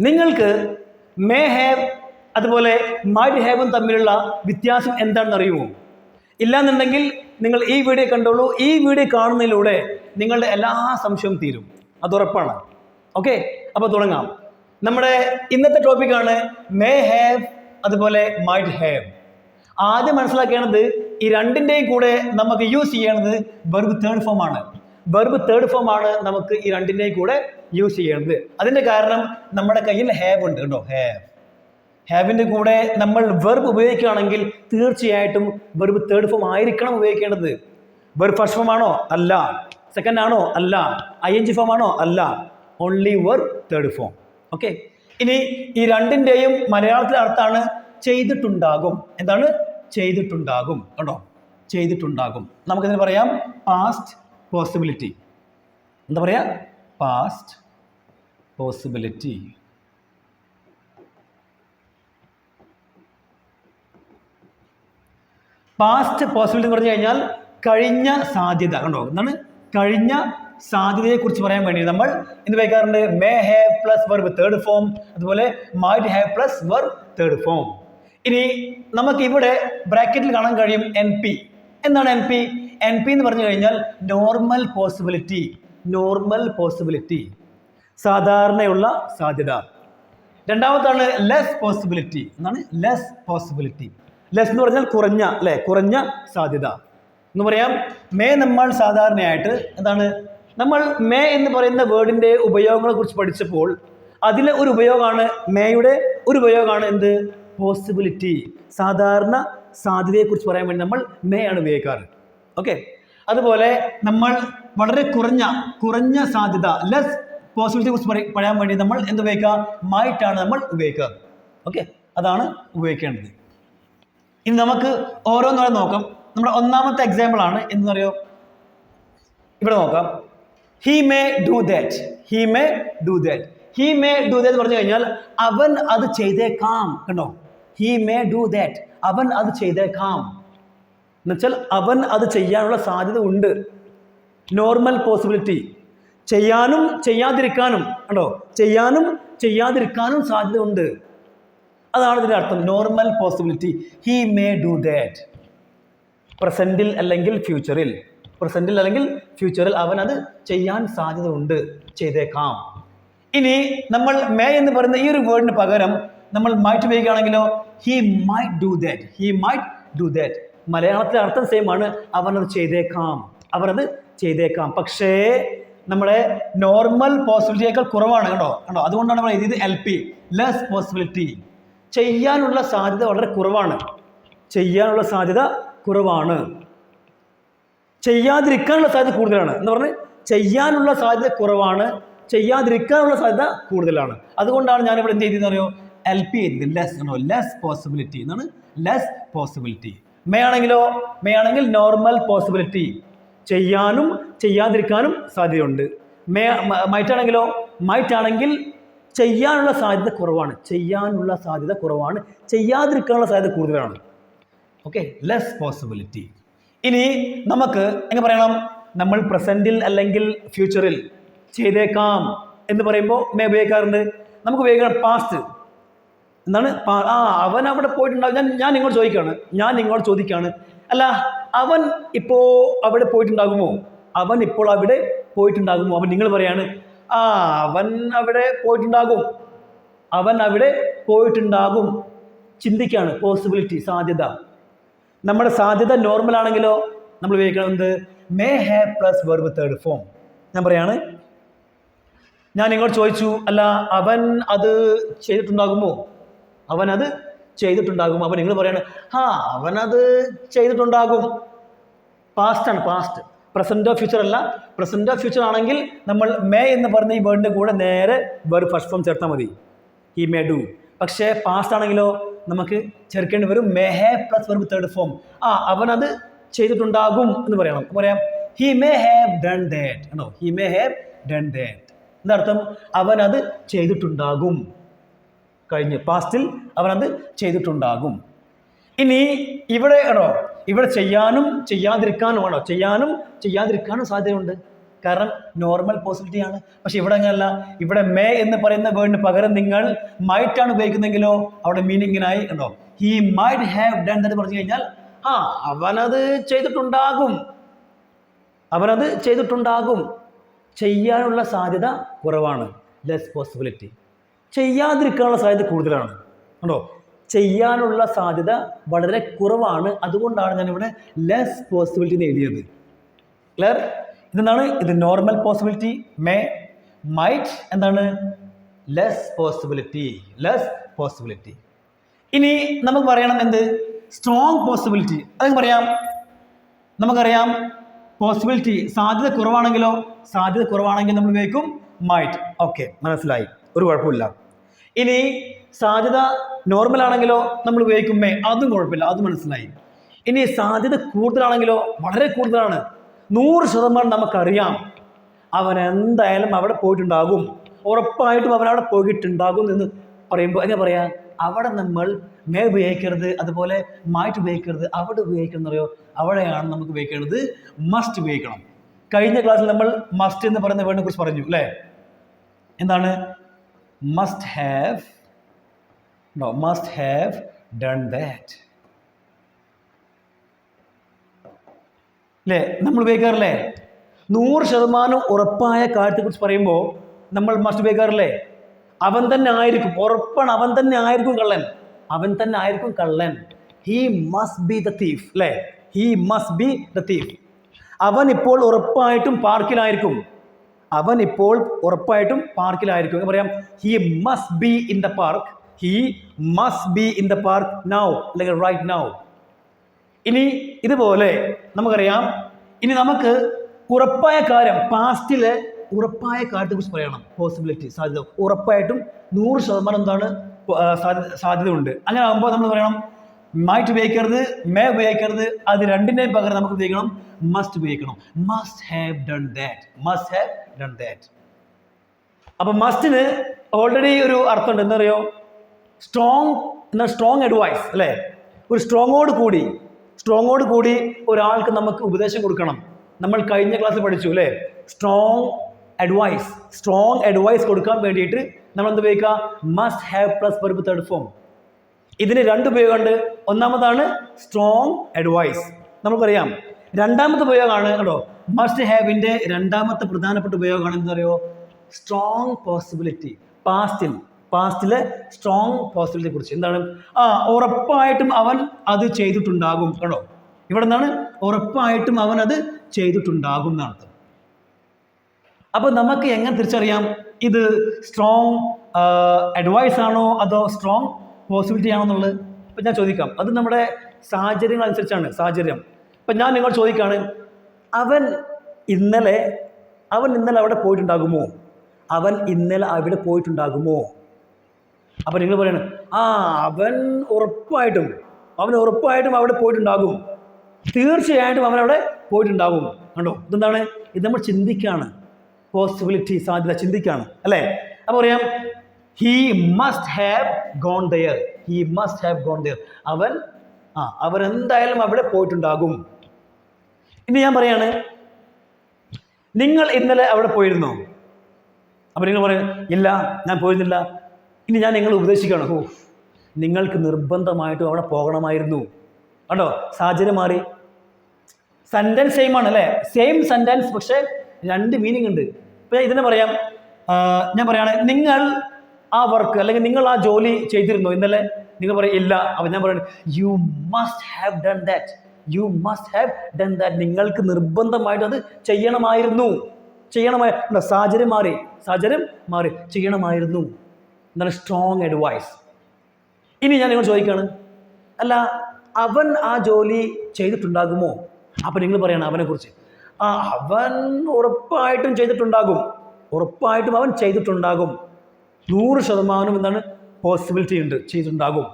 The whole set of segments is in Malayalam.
നിങ്ങൾക്ക് മേ ഹാവ് അതുപോലെ മൈറ്റ് ഹാവും തമ്മിലുള്ള വ്യത്യാസം എന്താണെന്ന് അറിയുമോ? ഇല്ലാന്നുണ്ടെങ്കിൽ നിങ്ങൾ ഈ വീഡിയോ കണ്ടോളൂ. ഈ വീഡിയോ കാണുന്നതിലൂടെ നിങ്ങളുടെ എല്ലാ സംശയവും തീരും, അത് ഉറപ്പാണ്. ഓക്കെ, അപ്പോൾ തുടങ്ങാം. നമ്മുടെ ഇന്നത്തെ ടോപ്പിക്കാണ് മേ ഹാവ് അതുപോലെ മൈറ്റ് ഹാവ്. ആദ്യം മനസ്സിലാക്കേണ്ടത് ഈ രണ്ടിൻ്റെയും കൂടെ നമുക്ക് യൂസ് ചെയ്യേണ്ടത് വെർബ് തേർഡ് ഫോം ആണ്. വെർബ് തേർഡ് ഫോം ആണ് നമുക്ക് ഈ രണ്ടിൻ്റെയും കൂടെ യൂസ് ചെയ്യേണ്ടത്. അതിൻ്റെ കാരണം നമ്മുടെ കയ്യിൽ ഹാവ് ഉണ്ട് കേട്ടോ. ഹാവിൻ്റെ കൂടെ നമ്മൾ വെർബ് ഉപയോഗിക്കുകയാണെങ്കിൽ തീർച്ചയായിട്ടും വെർബ് തേർഡ് ഫോം ആയിരിക്കണം ഉപയോഗിക്കേണ്ടത്. വെർബ് ഫസ്റ്റ് ഫോം ആണോ? അല്ല. സെക്കൻഡ് ആണോ? അല്ല. ING ഫോം ആണോ? അല്ല. Only verb third form. Okay, ഇനി ഈ രണ്ടിൻ്റെയും മലയാളത്തിലെ അർത്ഥമാണ് ചെയ്തിട്ടുണ്ടാകും. എന്താണ്? ചെയ്തിട്ടുണ്ടാകും കേട്ടോ. ചെയ്തിട്ടുണ്ടാകും. നമുക്കിതിന് പറയാം പാസ്റ്റ് പോസിബിലിറ്റി. എന്താ പറയാ? Past possibility. പാസ്റ്റ് പോസിബിലിറ്റി എന്ന് പറഞ്ഞു കഴിഞ്ഞാൽ കഴിഞ്ഞ സാധ്യത. കണ്ടോ? എന്താണ്? കഴിഞ്ഞ സാധ്യതയെക്കുറിച്ച് പറയാൻ വേണ്ടി നമ്മൾ എന്ത് ഉപയോഗിക്കാറുണ്ട്? May have plus verb third form, അതുപോലെ might have plus verb third form. ഇനി നമുക്ക് ഇവിടെ ബ്രാക്കറ്റിൽ കാണാൻ കഴിയും NP. എന്താണ് NP? NP എന്ന് പറഞ്ഞു കഴിഞ്ഞാൽ നോർമൽ പോസിബിലിറ്റി. നോർമൽ പോസിബിലിറ്റി, സാധാരണയുള്ള സാധ്യത. രണ്ടാമത്താണ് ലെസ് പോസിബിലിറ്റി. എന്താണ്? Less possibility. ലെസ് എന്ന് പറഞ്ഞാൽ കുറഞ്ഞ, അല്ലെ? കുറഞ്ഞ സാധ്യത എന്ന് പറയാം. മേ നമ്മൾ സാധാരണയായിട്ട് എന്താണ്, നമ്മൾ മേ എന്ന് പറയുന്ന വേർഡിന്റെ ഉപയോഗങ്ങളെ കുറിച്ച് പഠിച്ചപ്പോൾ അതിലെ ഒരു ഉപയോഗമാണ്, മേയുടെ ഒരു ഉപയോഗമാണ് എന്ത്? പോസിബിലിറ്റി. സാധാരണ സാധ്യതയെക്കുറിച്ച് പറയാൻ വേണ്ടി നമ്മൾ മേ ആണ് ഉപയോഗിക്കാറ്. ഓക്കെ, അതുപോലെ നമ്മൾ വളരെ കുറഞ്ഞ സാധ്യത, ലെസ് പോസിബിലിറ്റിയെ കുറിച്ച് പറയാൻ വേണ്ടി നമ്മൾ എന്ത് ഉപയോഗിക്കുക? മൈറ്റ് ആണ് നമ്മൾ ഉപയോഗിക്കുക. ഓക്കെ, അതാണ് ഉപയോഗിക്കേണ്ടത്. ഇനി നമുക്ക് ഓരോന്നോടെ നോക്കാം. നമ്മുടെ ഒന്നാമത്തെ എക്സാമ്പിൾ ആണ്. എന്നറിയോ? ഇവിടെ നോക്കാം. He may do that. He may do that. He may do that എന്ന് പറഞ്ഞു കഴിഞ്ഞാൽ അവൻ അത് ചെയ്തേക്കാം. കണ്ടോ? He may do that. അവൻ അത് ചെയ്തേക്കാം എന്നുവെച്ചാൽ അവൻ അത് ചെയ്യാനുള്ള സാധ്യത ഉണ്ട്. Normal possibility. ചെയ്യാനും ചെയ്യാതിരിക്കാനും. കണ്ടോ? ചെയ്യാനും ചെയ്യാതിരിക്കാനും സാധ്യത ഉണ്ട്. അതാണ് ഇതിൻ്റെ അർത്ഥം. Normal possibility. He may do that. പ്രസന്റിൽ അല്ലെങ്കിൽ ഫ്യൂച്ചറിൽ. പ്രസന്റിൽ അല്ലെങ്കിൽ ഫ്യൂച്ചറിൽ അവൻ അത് ചെയ്യാൻ സാധ്യത ഉണ്ട്, ചെയ്തേക്കാം. ഇനി നമ്മൾ മേ എന്ന് പറയുന്ന ഈ ഒരു വേർഡിന് പകരം നമ്മൾ മൈറ്റ് ഉപയോഗിക്കുകയാണെങ്കിലോ? He might do that. He might do that. മലയാളത്തിലെ അർത്ഥം സെയിം ആണ്. അവനത് ചെയ്തേക്കാം. അവനത് ചെയ്തേക്കാം. പക്ഷേ നമ്മുടെ നോർമൽ പോസിബിലിറ്റിയേക്കാൾ കുറവാണ്. കണ്ടോ? അതുകൊണ്ടാണ് നമ്മൾ എഴുതിയത് LP, ലെസ് പോസിബിലിറ്റി. ചെയ്യാനുള്ള സാധ്യത വളരെ കുറവാണ്. ചെയ്യാനുള്ള സാധ്യത കുറവാണ്. ചെയ്യാതിരിക്കാനുള്ള സാധ്യത കൂടുതലാണ്. എന്ന് പറഞ്ഞ് ചെയ്യാനുള്ള സാധ്യത കുറവാണ്, ചെയ്യാതിരിക്കാനുള്ള സാധ്യത കൂടുതലാണ്. അതുകൊണ്ടാണ് ഞാനിവിടെ എന്ത് ചെയ്തതെന്ന് അറിയോ? LP എഴുതിയത്. ലെസ് പോസിബിലിറ്റി എന്നാണ്. Less possibility. മേ ആണെങ്കിൽ നോർമൽ പോസിബിലിറ്റി. ചെയ്യാനും ചെയ്യാതിരിക്കാനും സാധ്യതയുണ്ട്. മൈറ്റ് ആണെങ്കിൽ ചെയ്യാനുള്ള സാധ്യത കുറവാണ്. ചെയ്യാനുള്ള സാധ്യത കുറവാണ്, ചെയ്യാതിരിക്കാനുള്ള സാധ്യത കൂടുതലാണ്. Okay, less possibility. ഇനി നമുക്ക് എങ്ങനെ പറയണം? നമ്മൾ പ്രസന്റിൽ അല്ലെങ്കിൽ ഫ്യൂച്ചറിൽ ചെയ്തേക്കാം എന്ന് പറയുമ്പോൾ മേ ഉപയോഗിക്കാറുണ്ട്. നമുക്ക് ഉപയോഗിക്കാം പാസ്റ്റ്. എന്താണ്? അവൻ അവിടെ പോയിട്ടുണ്ടാകും. ഞാൻ നിങ്ങളോട് ചോദിക്കുകയാണ്, അല്ല, അവൻ ഇപ്പോൾ അവിടെ പോയിട്ടുണ്ടാകുമോ? അവൻ ഇപ്പോൾ അവിടെ പോയിട്ടുണ്ടാകുമോ? അവൻ നിങ്ങൾ പറയാണ്, അവൻ അവിടെ പോയിട്ടുണ്ടാകും. അവൻ അവിടെ പോയിട്ടുണ്ടാകും. ചിന്തിക്കുകയാണ്. പോസിബിലിറ്റി, സാധ്യത. നമ്മുടെ സാധ്യത നോർമൽ ആണെങ്കിലോ നമ്മൾ ഉപയോഗിക്കുന്നത് may have plus verb third form. ഞാൻ പറയാണ്, ഞാൻ നിങ്ങളോട് ചോദിച്ചു, അല്ല, അവൻ അത് ചെയ്തിട്ടുണ്ടാകുമോ? അവൻ അത് ചെയ്തിട്ടുണ്ടാകും. അപ്പം നിങ്ങൾ പറയാണ്, അവനത് ചെയ്തിട്ടുണ്ടാകും. പാസ്റ്റ് ആണ്. പാസ്റ്റ്. പ്രസന്റ് ഓഫ് ഫ്യൂച്ചർ അല്ല. പ്രസന്റ് ഓഫ് ഫ്യൂച്ചർ ആണെങ്കിൽ നമ്മൾ മേ എന്ന് പറഞ്ഞ ഈ വേർഡിൻ്റെ കൂടെ നേരെ വെർബ് ഫസ്റ്റ് ഫോം ചേർത്താൽ മതി. He may do. പക്ഷേ പാസ്റ്റ് ആണെങ്കിലോ നമുക്ക് ചേർക്കേണ്ടി വരും may have plus verb third form. അവനത് ചെയ്തിട്ടുണ്ടാകും എന്ന് പറയാം. He may have done that. ആണോ? He may have done that. എന്താർത്ഥം? അവനത് ചെയ്തിട്ടുണ്ടാകും. കഴിഞ്ഞ് പാസ്റ്റിൽ അവനത് ചെയ്തിട്ടുണ്ടാകും. ഇനി ഇവിടെ ചെയ്യാനും ചെയ്യാതിരിക്കാനും ആണോ? ചെയ്യാനും ചെയ്യാതിരിക്കാനും സാധ്യതയുണ്ട്. കാരണം നോർമൽ പോസിബിലിറ്റി ആണ്. പക്ഷെ ഇവിടെ അങ്ങനെയല്ല. ഇവിടെ മേ എന്ന് പറയുന്ന വേർഡിന് പകരം നിങ്ങൾ മൈറ്റ് ആണ് ഉപയോഗിക്കുന്നെങ്കിലോ അവിടെ മീനിങ്ങിനായി ഉണ്ടോ ഹി മൈറ്റ് ഹാവ് ഡൺ എന്ന് പറഞ്ഞു കഴിഞ്ഞാൽ അവനത് ചെയ്തിട്ടുണ്ടാകും, അവനത് ചെയ്തിട്ടുണ്ടാകും. ചെയ്യാനുള്ള സാധ്യത കുറവാണ്, ലെസ് പോസിബിലിറ്റി. ചെയ്യാതിരിക്കാനുള്ള സാധ്യത കൂടുതലാണ് ഉണ്ടോ. ചെയ്യാനുള്ള സാധ്യത വളരെ കുറവാണ്. അതുകൊണ്ടാണ് ഞാനിവിടെ ലെസ് പോസിബിലിറ്റി എന്ന് എഴുതിയത്. ക്ലിയർ? ഇതെന്താണ്? ഇത് നോർമൽ പോസിബിലിറ്റി മേ, മൈറ്റ് എന്താണ്? Less possibility, less possibility. ഇനി നമുക്ക് പറയണം എന്ത്? Strong possibility. അത് പറയാം. നമുക്കറിയാം പോസിബിലിറ്റി സാധ്യത കുറവാണെങ്കിലോ, സാധ്യത കുറവാണെങ്കിൽ നമ്മൾ ഉപയോഗിക്കും മൈറ്റ്. ഓക്കെ, മനസ്സിലായി, ഒരു കുഴപ്പമില്ല. ഇനി സാധ്യത നോർമൽ ആണെങ്കിലോ നമ്മൾ ഉപയോഗിക്കും മേ, അതും കുഴപ്പമില്ല, അത് മനസ്സിലായി. ഇനി സാധ്യത കൂടുതലാണെങ്കിലോ, വളരെ കൂടുതലാണ്, 100% നമുക്കറിയാം അവൻ എന്തായാലും അവിടെ പോയിട്ടുണ്ടാകും, ഉറപ്പായിട്ടും അവൻ അവിടെ പോയിട്ടുണ്ടാകും എന്ന് പറയുമ്പോൾ എങ്ങനെ പറയാ? അവിടെ നമ്മൾ മേ ഉപയോഗിക്കരുത്, അതുപോലെ മൈറ്റ് ഉപയോഗിക്കരുത്. അവിടെ ഉപയോഗിക്കുന്നത് അറിയോ? അവിടെയാണ് നമുക്ക് ഉപയോഗിക്കേണ്ടത് മസ്റ്റ് ഉപയോഗിക്കണം. കഴിഞ്ഞ ക്ലാസ്സിൽ നമ്മൾ മസ്റ്റ് എന്ന് പറയുന്ന വേർഡിനെ കുറിച്ച് പറഞ്ഞു അല്ലേ? എന്താണ്? Must have, no, must have done that. അല്ലേ? നമ്മൾ ഉപയോഗിക്കാറില്ലേ? 100% ഉറപ്പായ കാര്യത്തെക്കുറിച്ച് പറയുമ്പോൾ നമ്മൾ മസ്റ്റ് ഉപയോഗിക്കാറില്ലേ? അവൻ തന്നെ ആയിരിക്കും, ഉറപ്പാണ്, അവൻ തന്നെ ആയിരിക്കും കള്ളൻ, അവൻ തന്നെ ആയിരിക്കും കള്ളൻ. He must be the thief അല്ലേ? He must be the thief. അവൻ ഇപ്പോൾ ഉറപ്പായിട്ടും പാർക്കിലായിരിക്കും, അവൻ ഇപ്പോൾ ഉറപ്പായിട്ടും പാർക്കിലായിരിക്കും എന്ന് പറയാം. He must be in the park, he must be in the park now, like right now. ഇനി ഇതുപോലെ നമുക്കറിയാം. ഇനി നമുക്ക് ഉറപ്പായ കാര്യം, പാസ്റ്റിലെ ഉറപ്പായ കാര്യത്തെക്കുറിച്ച് പറയണം. പോസിബിലിറ്റി, സാധ്യത, ഉറപ്പായിട്ടും 100% എന്താണ് സാധ്യത ഉണ്ട്. അങ്ങനെ ആകുമ്പോൾ നമ്മൾ പറയണം മൈറ്റ് ഉപയോഗിക്കരുത്, മേ ഉപയോഗിക്കരുത്. അത് രണ്ടിൻ്റെയും പകരം നമുക്ക് ഉപയോഗിക്കണം മസ്റ്റ് ഉപയോഗിക്കണം. Must have done that, must have done that. അപ്പം മസ്റ്റിന് ഓൾറെഡി ഒരു അർത്ഥമുണ്ട്. എന്താ പറയുക? സ്ട്രോങ് എന്നാൽ സ്ട്രോങ് അഡ്വൈസ് അല്ലേ? ഒരു സ്ട്രോങ്ങോട് കൂടി ഒരാൾക്ക് നമുക്ക് ഉപദേശം കൊടുക്കണം. നമ്മൾ കഴിഞ്ഞ ക്ലാസ്സിൽ പഠിച്ചു അല്ലേ? സ്ട്രോങ് അഡ്വൈസ് കൊടുക്കാൻ വേണ്ടിയിട്ട് നമ്മൾ എന്ത് ഉപയോഗിക്കുക? Must have plus verb third form. ഇതിന് 2 ഉപയോഗമുണ്ട്. ഒന്നാമതാണ് സ്ട്രോങ് അഡ്വൈസ്, നമുക്കറിയാം. രണ്ടാമത്തെ ഉപയോഗമാണ് കേട്ടോ മസ്റ്റ് ഹാവിൻ്റെ രണ്ടാമത്തെ പ്രധാനപ്പെട്ട ഉപയോഗമാണ് എന്താ പറയുക? Strong possibility. പാസ്റ്റിലെ സ്ട്രോങ് പോസിബിലിറ്റിയെ കുറിച്ച് എന്താണ്? ഉറപ്പായിട്ടും അവൻ അത് ചെയ്തിട്ടുണ്ടാകും കേട്ടോ. ഇവിടെ നിന്നാണ് ഉറപ്പായിട്ടും അവൻ അത് ചെയ്തിട്ടുണ്ടാകും എന്നാണ്. അപ്പോൾ നമുക്ക് എങ്ങനെ തിരിച്ചറിയാം ഇത് സ്ട്രോങ് അഡ്വൈസ് ആണോ അതോ സ്ട്രോങ് പോസിബിലിറ്റി ആണോ എന്നുള്ളത്? ഇപ്പം ഞാൻ ചോദിക്കാം. അത് നമ്മുടെ സാഹചര്യങ്ങൾ അനുസരിച്ചാണ്. സാഹചര്യം ഇപ്പം ഞാൻ നിങ്ങൾ ചോദിക്കുകയാണ്, അവൻ ഇന്നലെ അവിടെ പോയിട്ടുണ്ടാകുമോ? അവൻ ഇന്നലെ അവിടെ പോയിട്ടുണ്ടാകുമോ? അപ്പം നിങ്ങൾ പറയണം അവൻ ഉറപ്പായിട്ടും അവിടെ പോയിട്ടുണ്ടാകും, തീർച്ചയായിട്ടും അവനവിടെ പോയിട്ടുണ്ടാകും. കണ്ടോ? ഇതെന്താണ്? ഇത് നമ്മൾ ചിന്തിക്കുകയാണ്. പോസിബിലിറ്റി, സാധ്യത ചിന്തിക്കുകയാണ് അല്ലേ? അപ്പോൾ പറയാം he must have gone there, അവൻ എന്തായാലും അവിടെ പോയിട്ടുണ്ടാകും. ഇനി ഞാൻ പറയാണ് നിങ്ങൾ ഇന്നലെ അവിടെ പോയിരുന്നോ? അപ്പം നിങ്ങൾ പറയും ഇല്ല, ഞാൻ പോയിരുന്നില്ല. ഇനി ഞാൻ നിങ്ങൾ ഉപദേശിക്കുകയാണ്, നിങ്ങൾക്ക് നിർബന്ധമായിട്ടും അവിടെ പോകണമായിരുന്നു. കണ്ടോ? സാഹചര്യം മാറി. സെൻറ്റൻസ് സെയിം ആണ് അല്ലേ? സെയിം സെൻറ്റൻസ്, പക്ഷേ 2 മീനിങ് ഉണ്ട്. ഇപ്പം ഇതിനെ പറയാം, ഞാൻ പറയാണ് നിങ്ങൾ ആ വർക്ക് അല്ലെങ്കിൽ നിങ്ങൾ ആ ജോലി ചെയ്തിരുന്നോ ഇന്നലെ? നിങ്ങൾ പറയും ഇല്ല. അപ്പം ഞാൻ പറയുന്നത് you must have done that, നിങ്ങൾക്ക് നിർബന്ധമായിട്ട് അത് ചെയ്യണമായിരുന്നു. സാഹചര്യം മാറി, ചെയ്യണമായിരുന്നു. എന്താണ്? Strong advice. ഇനി ഞാൻ നിങ്ങൾ ചോദിക്കുകയാണ്, അല്ല അവൻ ആ ജോലി ചെയ്തിട്ടുണ്ടാകുമോ? അപ്പം നിങ്ങൾ പറയണം അവനെക്കുറിച്ച് അവൻ ഉറപ്പായിട്ടും ചെയ്തിട്ടുണ്ടാകും, അവൻ ചെയ്തിട്ടുണ്ടാകും. 100% എന്താണ്? പോസിബിലിറ്റി ഉണ്ട്, ചെയ്തിട്ടുണ്ടാകും.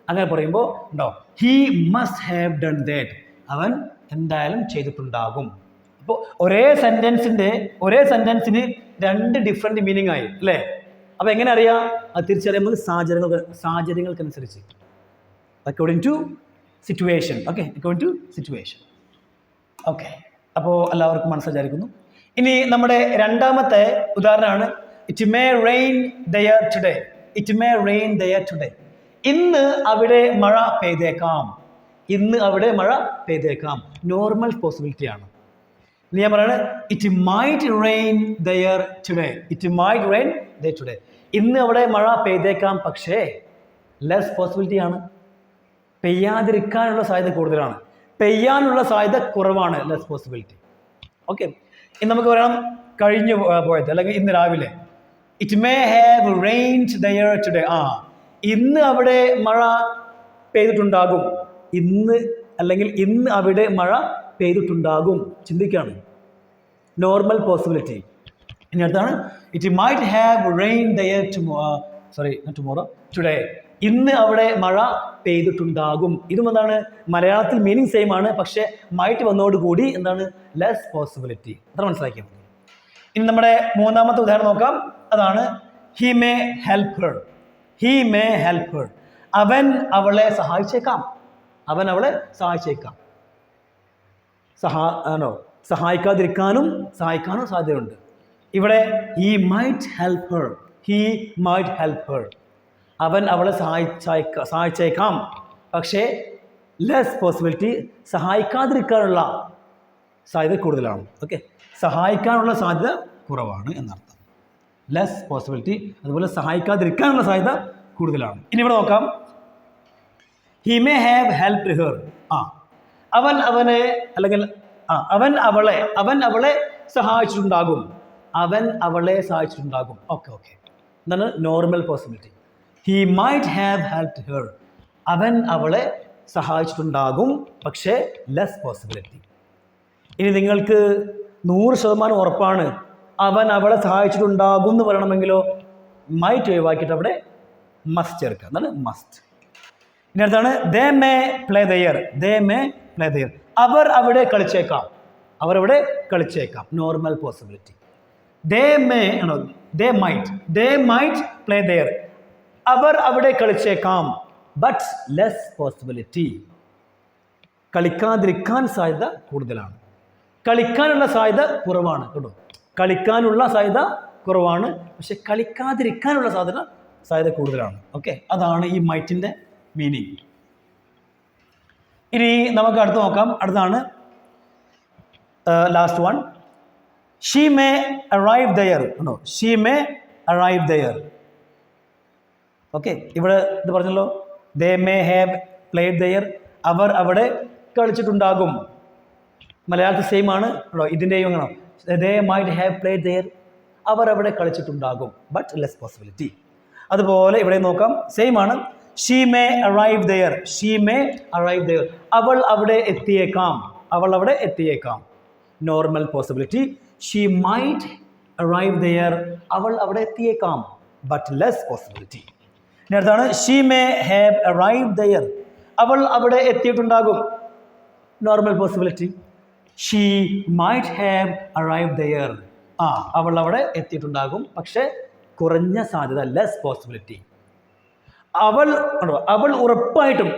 അങ്ങനെ പറയുമ്പോൾ ഉണ്ടാവും he must have done that, അവൻ എന്തായാലും ചെയ്തിട്ടുണ്ടാകും. അപ്പോൾ ഒരേ സെൻറ്റൻസിന് 2 ഡിഫറെൻറ്റ് മീനിങ് ആയി അല്ലേ? അപ്പോൾ എങ്ങനെ അറിയാം? അത് തിരിച്ചറിയുമ്പോൾ സാഹചര്യങ്ങൾക്കനുസരിച്ച്, അക്കോർഡിംഗ് ടു സിറ്റുവേഷൻ. ഓക്കെ, അപ്പോൾ എല്ലാവർക്കും മനസ്സിലായിരിക്കുന്നു. ഇനി നമ്മുടെ രണ്ടാമത്തെ ഉദാഹരണമാണ് it may rain there today. It may rain there today. ഇന്ന് അവിടെ മഴ പെയ്തേക്കാം. ഇന്ന് അവിടെ മഴ പെയ്തേക്കാം. നോർമൽ പോസിബിലിറ്റി ആണ്. ഇനി ഞാൻ പറയാണ് it might rain there today. It might rain there today. ഇന്ന് അവിടെ മഴ പെയ്തേക്കാം, പക്ഷേ ലെസ് പോസിബിലിറ്റി ആണ്. പെയ്യാതിരിക്കാനുള്ള സാധ്യത കൂടുതലാണ്. പെയ്യാനുള്ള സാധ്യത കുറവാണ്, ലെസ് പോസിബിലിറ്റി. ഓക്കെ, ഇനി നമുക്ക് പറയണം കഴിഞ്ഞു പോയത് അല്ലെങ്കിൽ ഇന്ന് രാവിലെ. It may have rained there today. ഇന്ന് അവിടെ മഴ പെയ്തിട്ടുണ്ടാകും. ഇന്ന് അല്ലെങ്കിൽ ഇന്ന് അവിടെ മഴ പെയ്തിട്ടുണ്ടാകും. ചിന്തിക്കുകയാണ്. Normal possibility. ഇനി അടുത്താണ് it might have rain there tomorrow today. ഇന്ന് അവിടെ മഴ പെയ്തിട്ടുണ്ടാകും. ഇതും എന്താണ്, മലയാളത്തിൽ മീനിങ് സെയിം ആണ്, പക്ഷേ മൈറ്റ് വന്നതോടുകൂടി എന്താണ്, ലെസ് പോസിബിലിറ്റി. അത്ര മനസ്സിലാക്കിയാൽ മതി. ഇനി നമ്മുടെ മൂന്നാമത്തെ ഉദാഹരണം നോക്കാം. അതാണ് he may help her. He may help her. അവൻ അവളെ സഹായിച്ചേക്കാം. അവൻ അവളെ സഹായിച്ചേക്കാം. സഹായിക്കാതിരിക്കാനും സഹായിക്കാനും സാധ്യതയുണ്ട്. ഇവിടെ he might help her. He might help her. അവൻ അവളെ സഹായിച്ചേക്കാം, പക്ഷേ ലെസ് പോസിബിലിറ്റി, സഹായിക്കാതിരിക്കാനുള്ള സാധ്യത കൂടുതലാണ്. ഓക്കെ, സഹായിക്കാനുള്ള സാധ്യത കുറവാണ് എന്നർത്ഥം. Less possibility. അതുപോലെ സഹായിക്കാതിരിക്കാനുള്ള സാധ്യത കൂടുതലാണ്. ഇനി ഇവിടെ നോക്കാം. He may have helped her. അവൻ അവനെ അല്ലെങ്കിൽ അവൻ അവളെ സഹായിച്ചിട്ടുണ്ടാകും. അവൻ അവളെ സഹായിച്ചിട്ടുണ്ടാകും. ഓക്കെ, എന്താണ് normal possibility. He might have helped her. അവൻ അവളെ സഹായിച്ചിട്ടുണ്ടാകും, പക്ഷേ ലെസ് പോസിബിലിറ്റി. ഇനി നിങ്ങൾക്ക് 100% ഉറപ്പാണ് അവൻ അവളെ സഹായിച്ചിട്ടുണ്ടാകും എന്ന് പറയണമെങ്കിലോ മൈറ്റ് ഒഴിവാക്കിയിട്ട് അവിടെ മസ്റ്റ് ചേർക്കുക. എന്താണ് മസ്റ്റ്. ഇനി അടുത്താണ് they may play there. They may play there. അവർ അവിടെ കളിച്ചേക്കാം. അവർ അവിടെ കളിച്ചേക്കാം. Normal possibility. ദേ മേ ആണോ, ദേ മൈറ്റ് പ്ലേ ദയർ. അവർ അവിടെ കളിച്ചേക്കാം, ബട്ട് ലെസ് പോസിബിലിറ്റി. കളിക്കാതിരിക്കാൻ സാധ്യത കൂടുതലാണ്. കളിക്കാനുള്ള സാധ്യത കുറവാണ് കേട്ടോ. കളിക്കാനുള്ള സാധ്യത കുറവാണ്, പക്ഷെ കളിക്കാതിരിക്കാനുള്ള സാധ്യത കൂടുതലാണ്. ഓക്കെ, അതാണ് ഈ മൈറ്റിൻ്റെ മീനിങ്. ഇനി നമുക്ക് അടുത്ത് നോക്കാം. അടുത്താണ് last one. She may arrive there. She may arrive there. Okay, ഇവിടെ ഇത് പറഞ്ഞല്ലോ, they may have played there. അവർ അവിടെ കളിച്ചിട്ടുണ്ടാകും. മലയാളത്തിൽ സെയിം ആണ് കേട്ടോ. ഇതിൻ്റെയും അങ്ങനെ they might have played there. അവർ അവിടെ കളിച്ചിട്ടുണ്ടാകും, ബട്ട് ലെസ് പോസിബിലിറ്റി. അതുപോലെ ഇവിടെ നോക്കാം, സെയിം ആണ്. She may arrive there. She may arrive there. അവൾ അവിടെ എത്തിയേക്കാം. അവൾ അവിടെ എത്തിയേക്കാം. Normal possibility. She might arrive there. അവൾ അവിടെ എത്തിയേക്കാം, ബട്ട് ലെസ് പോസിബിലിറ്റി. ഇനി അടുത്താണ് she may have arrive there. അവൾ അവിടെ എത്തിയിട്ടുണ്ടാകും. Normal possibility. She might have arrive there. അവൾ അവിടെ എത്തിയിട്ടുണ്ടാകും, പക്ഷെ കുറഞ്ഞ സാധ്യത, ലെസ് പോസിബിലിറ്റി. അവൾ ഉറപ്പായിട്ടും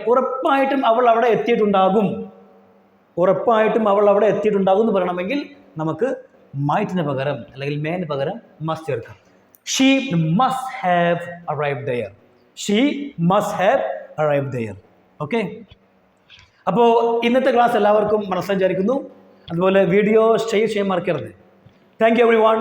അവൾ അവിടെ എത്തിയിട്ടുണ്ടാകും. ഉറപ്പായിട്ടും അവൾ അവിടെ എത്തിയിട്ടുണ്ടാകും എന്ന് പറയണമെങ്കിൽ നമുക്ക് മൈറ്റിന് പകരം അല്ലെങ്കിൽ മേന് പകരം മസ്റ്റ് ചേർക്കാം. She must have arrived there. She must have arrived there. Okay, അപ്പോൾ ഇന്നത്തെ ക്ലാസ് എല്ലാവർക്കും മനസ്സിലായിരിക്കുന്നു. അതുപോലെ വീഡിയോ ഷെയർ ചെയ്യാൻ മറക്കരുത്. Thank you everyone.